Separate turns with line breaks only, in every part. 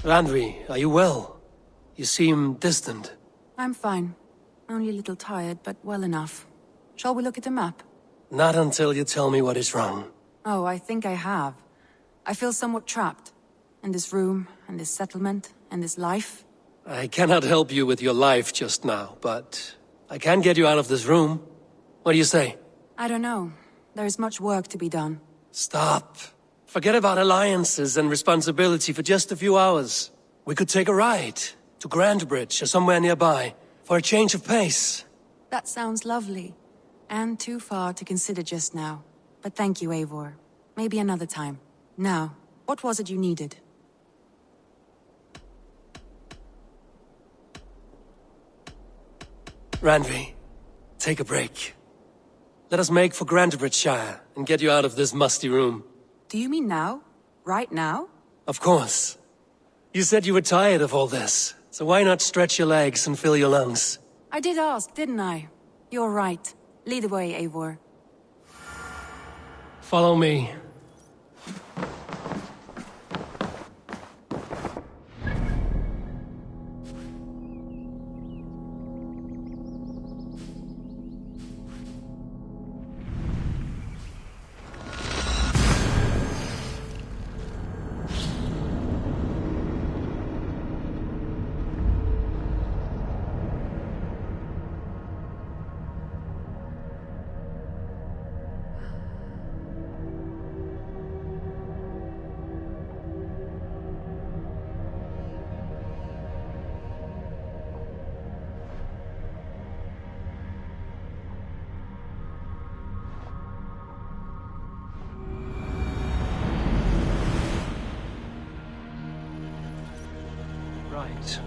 Randvi, are you well? You seem distant.
I'm fine. Only a little tired, but well enough. Shall we look at the map?
Not until you tell me what is wrong.
Oh, I think I have. I feel somewhat trapped. In this room, and this settlement, and this life.
I cannot help you with your life just now, but I can get you out of this room. What do you say?
I don't know. There is much work to be done.
Stop. Forget about alliances and responsibility for just a few hours. We could take a ride to Grandbridge or somewhere nearby for a change of pace.
That sounds lovely. And too far to consider just now. But thank you, Eivor. Maybe another time. Now, what was it you needed?
Randvi, take a break. Let us make for Grandbridgeshire and get you out of this musty room.
Do you mean now? Right now?
Of course. You said you were tired of all this, so why not stretch your legs and fill your lungs?
I did ask, didn't I? You're right. Lead the way, Eivor.
Follow me. Right.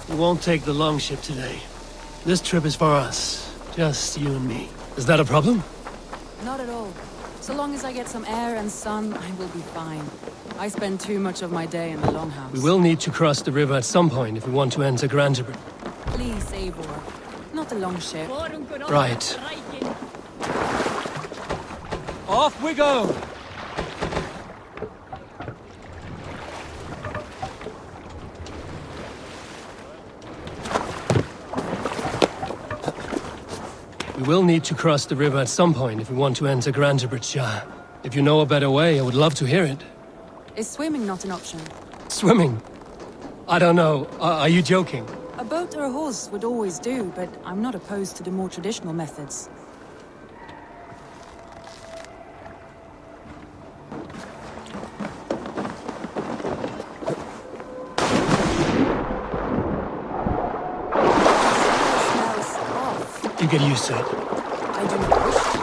We won't take the longship today. This trip is for us. Just you and me. Is that a problem?
Not at all. So long as I get some air and sun, I will be fine. I spend too much of my day in the longhouse.
We will need to cross the river at some point if we want to enter Grandbridge.
Please, Eivor. Not the longship.
Right. Off we go! We will need to cross the river at some point if we want to enter Grandbridgeshire. If you know a better way, I would love to hear it.
Is swimming not an option?
Swimming? I don't know. Are you joking?
A boat or a horse would always do, but I'm not opposed to the more traditional methods.
You get used to it.
I do not wish to.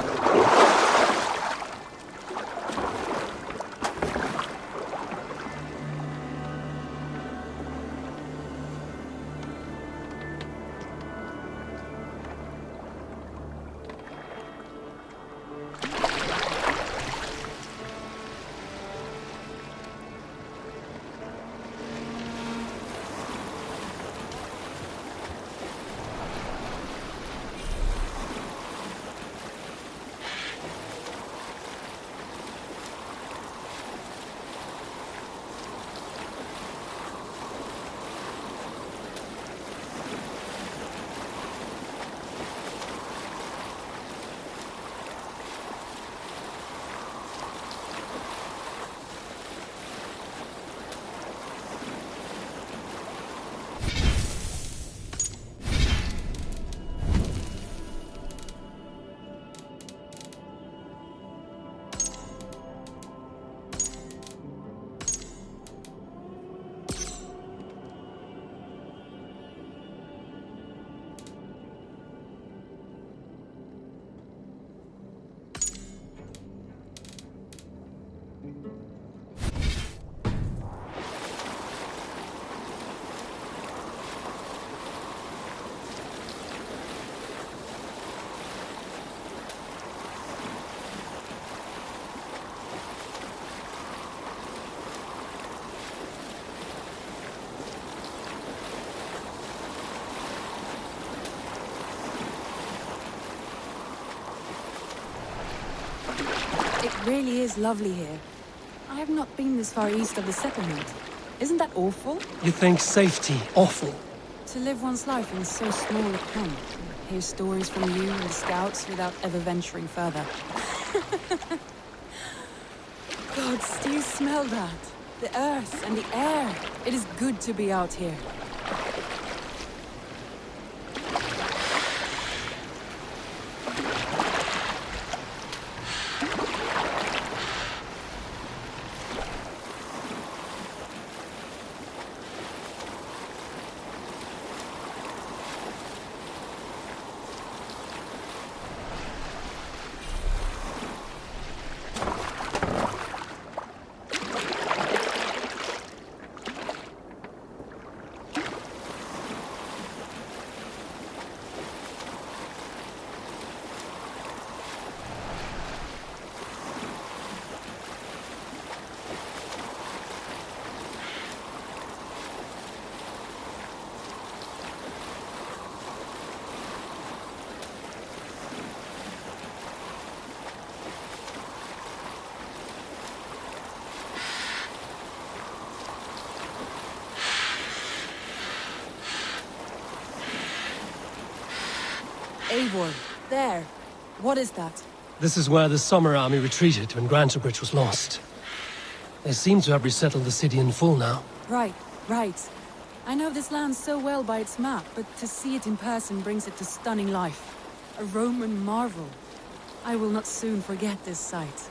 It really is lovely here. I have not been this far east of the settlement. Isn't that awful?
You think safety awful?
To live one's life in so small a camp, hear stories from you and the scouts without ever venturing further. Gods, do you smell that? The earth and the air. It is good to be out here. Eivor, there. What is that?
This is where the Summer Army retreated when Grantebridge was lost. They seem to have resettled the city in full now.
Right. I know this land so well by its map, but to see it in person brings it to stunning life. A Roman marvel. I will not soon forget this sight.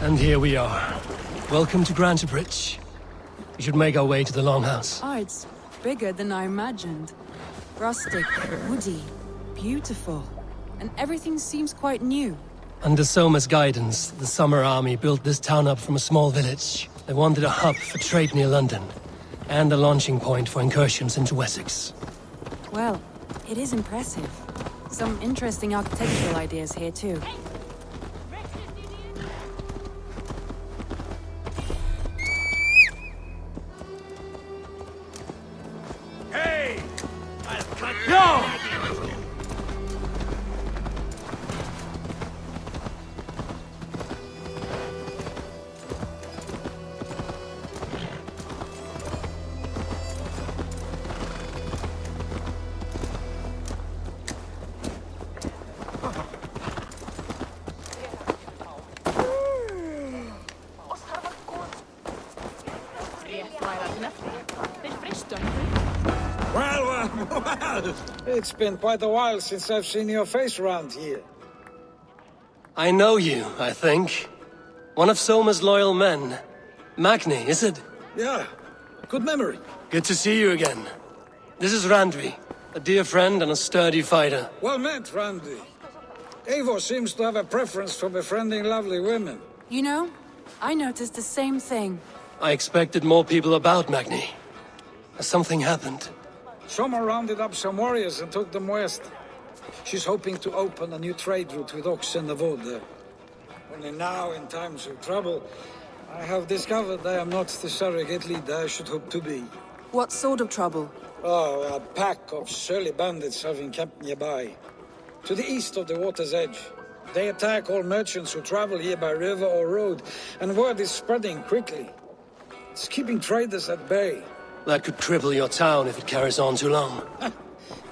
And here we are. Welcome to Grantebridge. We should make our way to the Longhouse.
Ah, it's bigger than I imagined. Rustic, woody, beautiful. And everything seems quite new.
Under Soma's guidance, the Summer Army built this town up from a small village. They wanted a hub for trade near London, and a launching point for incursions into Wessex.
Well, it is impressive. Some interesting architectural ideas here too.
Well, it's been quite a while since I've seen your face around here.
I know you, I think. One of Soma's loyal men. Magni, is it?
Yeah, good memory.
Good to see you again. This is Randvi, a dear friend and a sturdy fighter.
Well met, Randy. Eivor seems to have a preference for befriending lovely women.
You know, I noticed the same thing.
I expected more people about Magni. Has something happened?
Soma rounded up some warriors and took them west. She's hoping to open a new trade route with Ox and the Wood there. Only now, in times of trouble, I have discovered I am not the surrogate leader I should hope to be.
What sort of trouble?
Oh, a pack of surly bandits have encamped nearby. To the east of the water's edge. They attack all merchants who travel here by river or road, and word is spreading quickly. It's keeping traders at bay.
That could cripple your town if it carries on too long.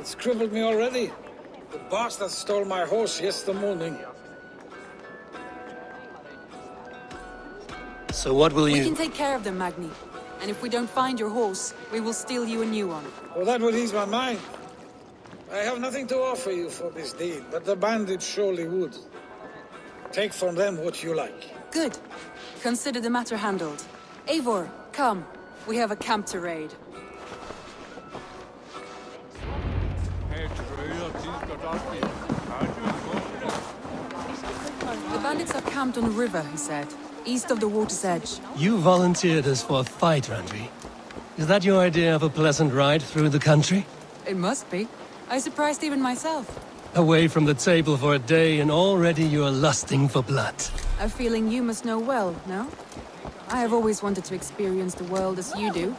It's crippled me already. The bastard stole my horse yesterday morning.
So what will
We
you...
can take care of them, Magni. And if we don't find your horse, we will steal you a new one.
Well, that would ease my mind. I have nothing to offer you for this deed, but the bandits surely would. Take from them what you like.
Good. Consider the matter handled. Eivor, come. We have a camp to raid. The bandits are camped on the river, he said. East of the water's edge.
You volunteered us for a fight, Randvi. Is that your idea of a pleasant ride through the country?
It must be. I surprised even myself.
Away from the table for a day and already you are lusting for blood.
A feeling you must know well, no? I have always wanted to experience the world as you do,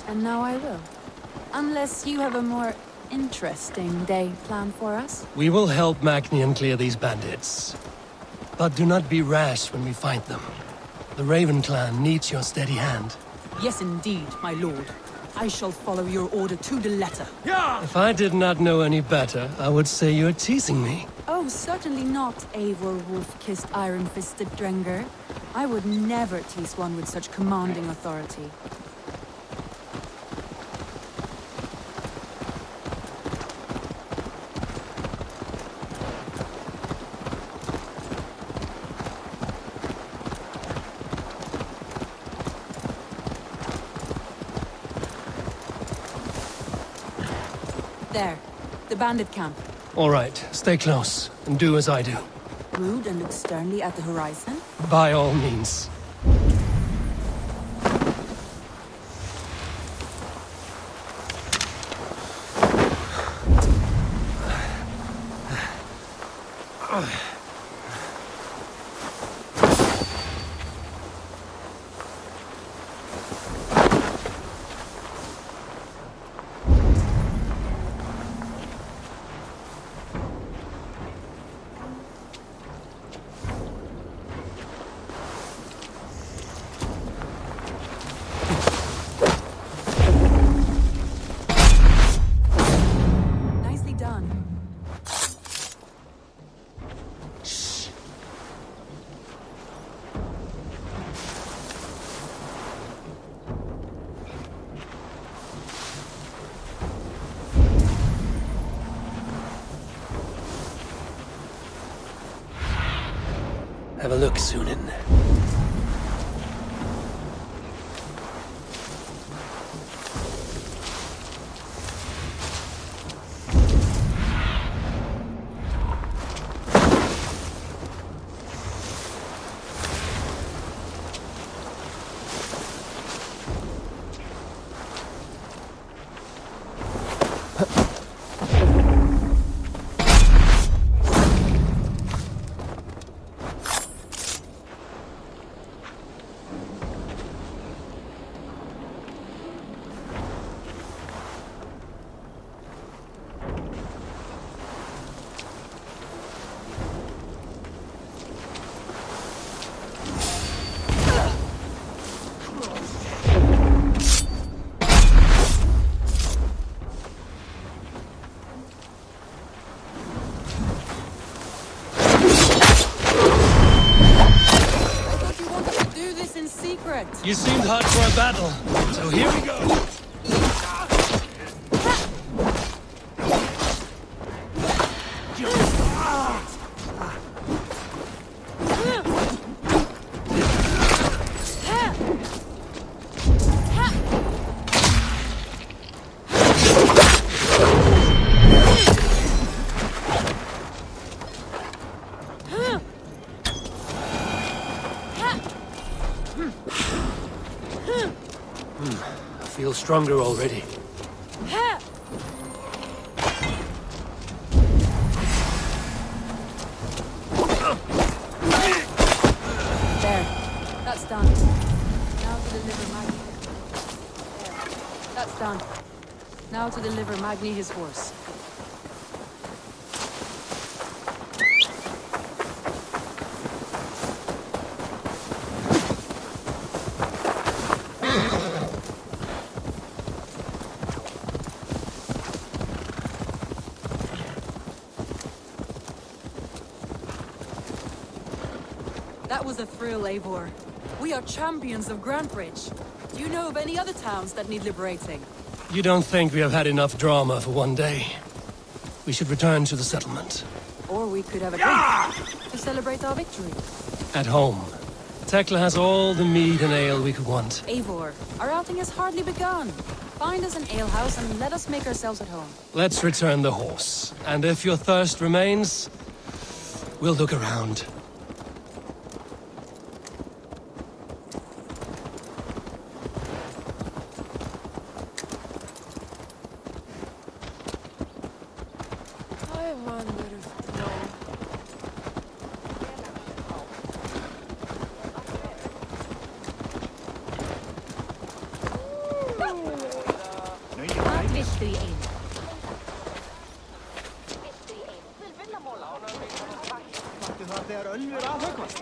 and now I will. Unless you have a more interesting day planned for us?
We will help Magnian clear these bandits. But do not be rash when we fight them. The Raven clan needs your steady hand.
Yes, indeed, my lord. I shall follow your order to the letter.
If I did not know any better, I would say you're teasing me.
Oh, certainly not, Eivor wolf-kissed iron-fisted Drenger. I would never tease one with such commanding authority. There, the bandit camp.
All right, stay close and do as I do.
Rude and look sternly at the horizon.
By all means.
Nicely done.
Have a look, Sunan. You seemed hot for a battle, so here we go. I feel stronger already.
There. That's done. Now to deliver Magni. There. That's done. Now to deliver Magni his horse. That was a thrill, Eivor. We are champions of Grantbridge. Do you know of any other towns that need liberating?
You don't think we have had enough drama for one day? We should return to the settlement.
Or we could have a drink to celebrate our victory.
At home. Tekla has all the mead and ale we could want.
Eivor, our outing has hardly begun. Find us an alehouse and let us make ourselves at home.
Let's return the horse. And if your thirst remains, we'll look around.
I wonder if... No.
Þegar Ölfur afhöggvast.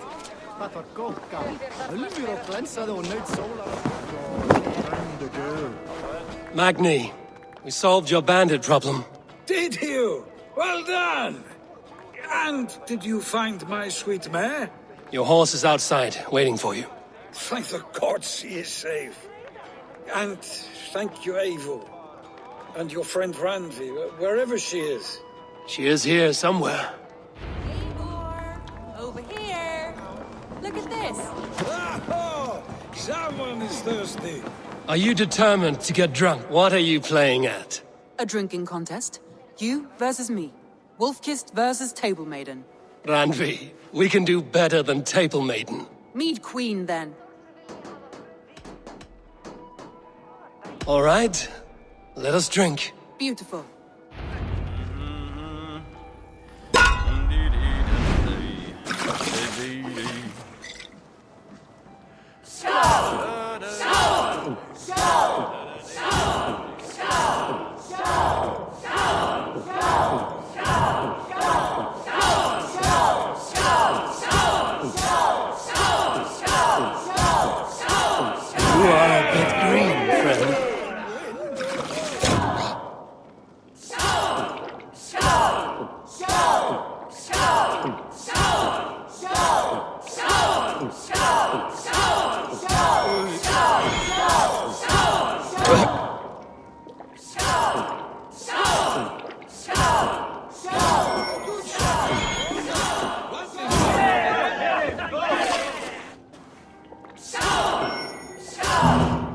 Það var gótt gaman. Ölfur og glensaði og naut sólar og...
Magni, we solved your bandit problem.
Did you? Well done! And did you find my sweet mare?
Your horse is outside, waiting for you.
Thank the gods she is safe. And thank you, Eivor. And your friend Randvi, wherever she is.
She is here somewhere.
Eivor, over here. Look at this.
Oh, someone is thirsty.
Are you determined to get drunk? What are you playing at?
A drinking contest. You versus me. Wolf-kissed versus Table Maiden.
Randvi, we can do better than Table Maiden.
Mead Queen, then.
All right, let us drink.
Beautiful.
You are a bit green, friend.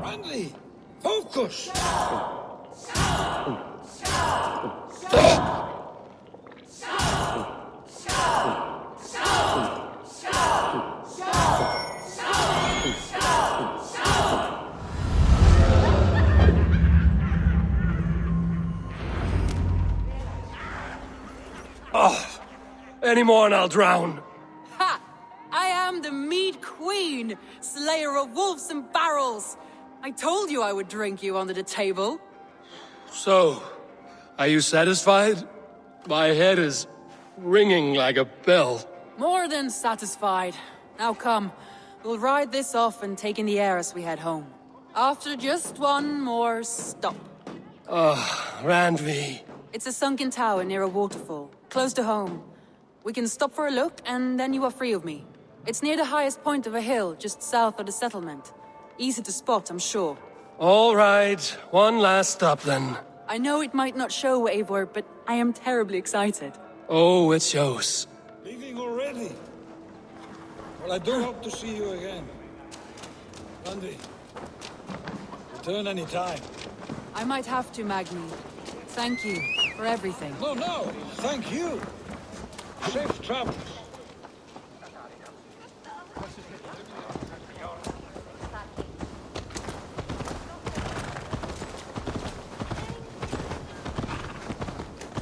Randvi, focus!
Any more and I'll drown.
Ha! I am the Mead Queen, slayer of wolves and barrels. I told you I would drink you under the table.
So, are you satisfied? My head is ringing like a bell.
More than satisfied. Now come, we'll ride this off and take in the air as we head home. After just one more stop.
Randvi.
It's a sunken tower near a waterfall, close to home. We can stop for a look, and then you are free of me. It's near the highest point of a hill, just south of the settlement. Easy to spot, I'm sure.
All right, one last stop then.
I know it might not show, Eivor, but I am terribly excited.
Oh, it shows.
Leaving already? Well, I do hope to see you again. Randvi, return any time.
I might have to, Magni. Thank you for everything.
No, thank you. Safe travels.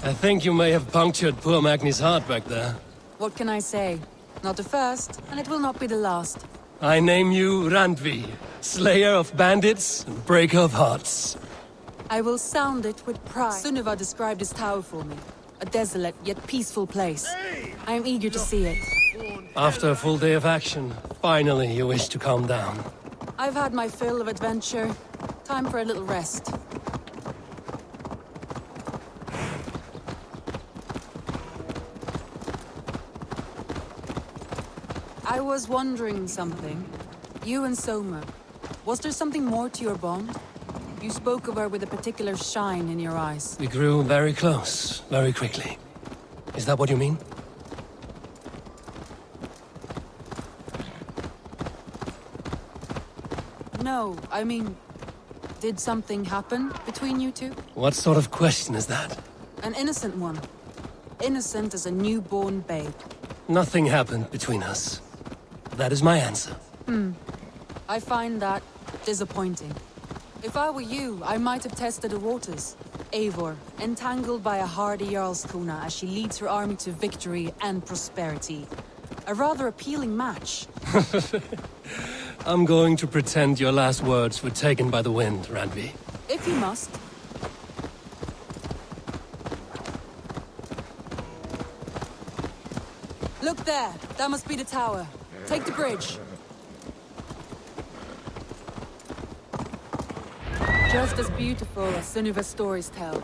I think you may have punctured poor Magni's heart back there.
What can I say? Not the first, and it will not be the last.
I name you Randvi, slayer of bandits and breaker of hearts.
I will sound it with pride. Sunniva described this tower for me. A desolate yet peaceful place. I am eager to see it.
After a full day of action, finally you wish to calm down.
I've had my fill of adventure. Time for a little rest. I was wondering something. You and Soma. Was there something more to your bond? You spoke of her with a particular shine in your eyes.
We grew very close, very quickly. Is that what you mean?
No, I mean, did something happen between you two?
What sort of question is that?
An innocent one. Innocent as a newborn babe.
Nothing happened between us. That is my answer.
I find that disappointing. If I were you, I might have tested the waters. Eivor, entangled by a hardy Jarlskona as she leads her army to victory and prosperity. A rather appealing match.
I'm going to pretend your last words were taken by the wind, Randvi.
If you must. Look there! That must be the tower. Take the bridge. Just as beautiful as Sunniva's stories tell.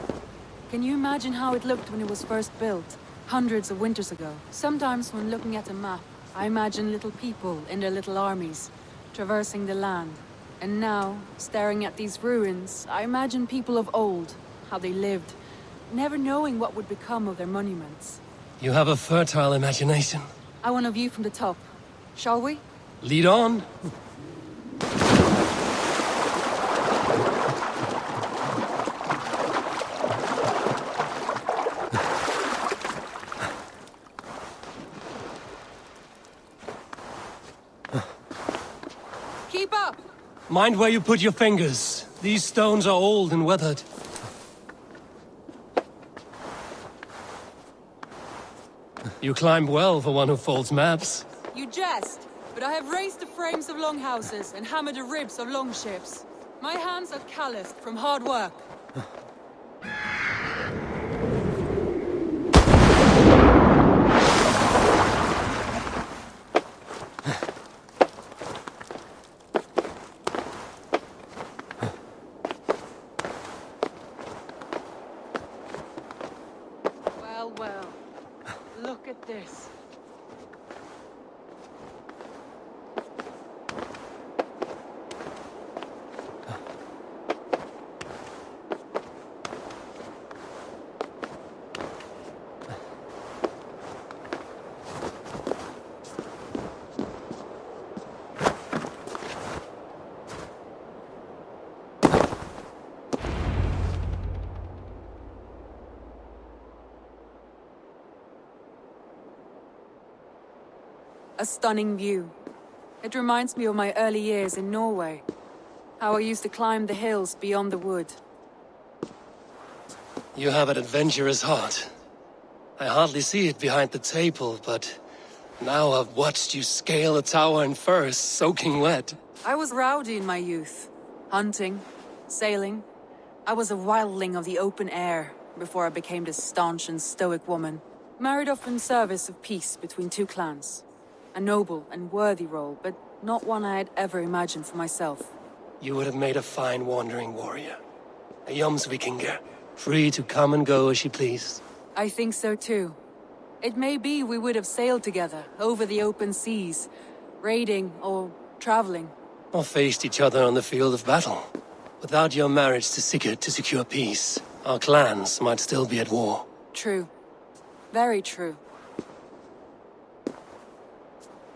Can you imagine how it looked when it was first built, hundreds of winters ago? Sometimes when looking at a map, I imagine little people in their little armies, traversing the land. And now, staring at these ruins, I imagine people of old, how they lived, never knowing what would become of their monuments.
You have a fertile imagination.
I want a view from the top. Shall we?
Lead on.
Keep up!
Mind where you put your fingers. These stones are old and weathered. You climb well for one who folds maps.
You jest, but I have raised the frames of longhouses and hammered the ribs of longships. My hands are calloused from hard work. Well, well. Look at this. A stunning view. It reminds me of my early years in Norway. How I used to climb the hills beyond the wood.
You have an adventurous heart. I hardly see it behind the table, but now I've watched you scale a tower in furs, soaking wet.
I was rowdy in my youth. Hunting, sailing. I was a wildling of the open air before I became this staunch and stoic woman. Married off in service of peace between two clans. A noble and worthy role, but not one I had ever imagined for myself.
You would have made a fine wandering warrior. A Jomsvikinger, free to come and go as she pleased.
I think so too. It may be we would have sailed together over the open seas, raiding or traveling.
Or faced each other on the field of battle. Without your marriage to Sigurd to secure peace, our clans might still be at war.
True. Very true.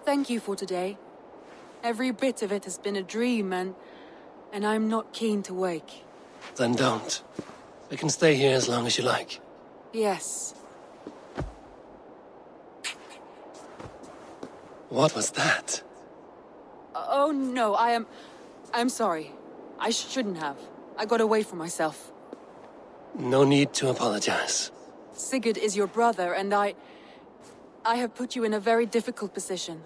Thank you for today. Every bit of it has been a dream, and I'm not keen to wake.
Then don't. We can stay here as long as you like.
Yes.
What was that?
Oh no, I'm sorry. I shouldn't have. I got away from myself.
No need to apologize.
Sigurd is your brother, and I have put you in a very difficult position.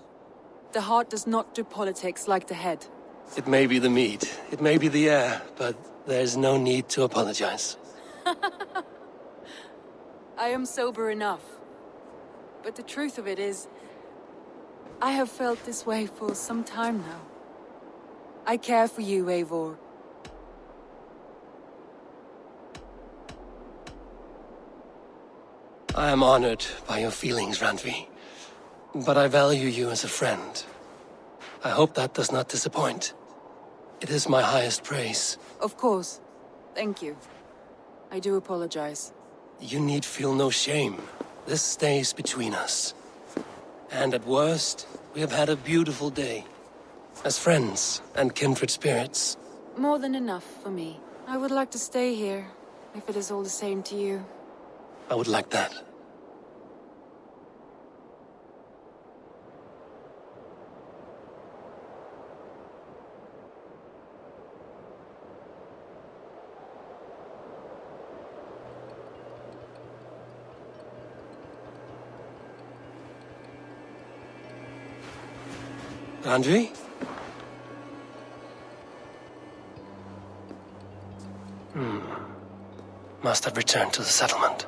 The heart does not do politics like the head.
It may be the meat, it may be the air, but there's no need to apologize.
I am sober enough. But the truth of it is, I have felt this way for some time now. I care for you, Eivor.
I am honored by your feelings, Randvi. But I value you as a friend. I hope that does not disappoint. It is my highest praise.
Of course. Thank you. I do apologize.
You need feel no shame. This stays between us. And at worst, we have had a beautiful day. As friends and kindred spirits.
More than enough for me. I would like to stay here, if it is all the same to you.
I would like that. Andri? Must have returned to the settlement.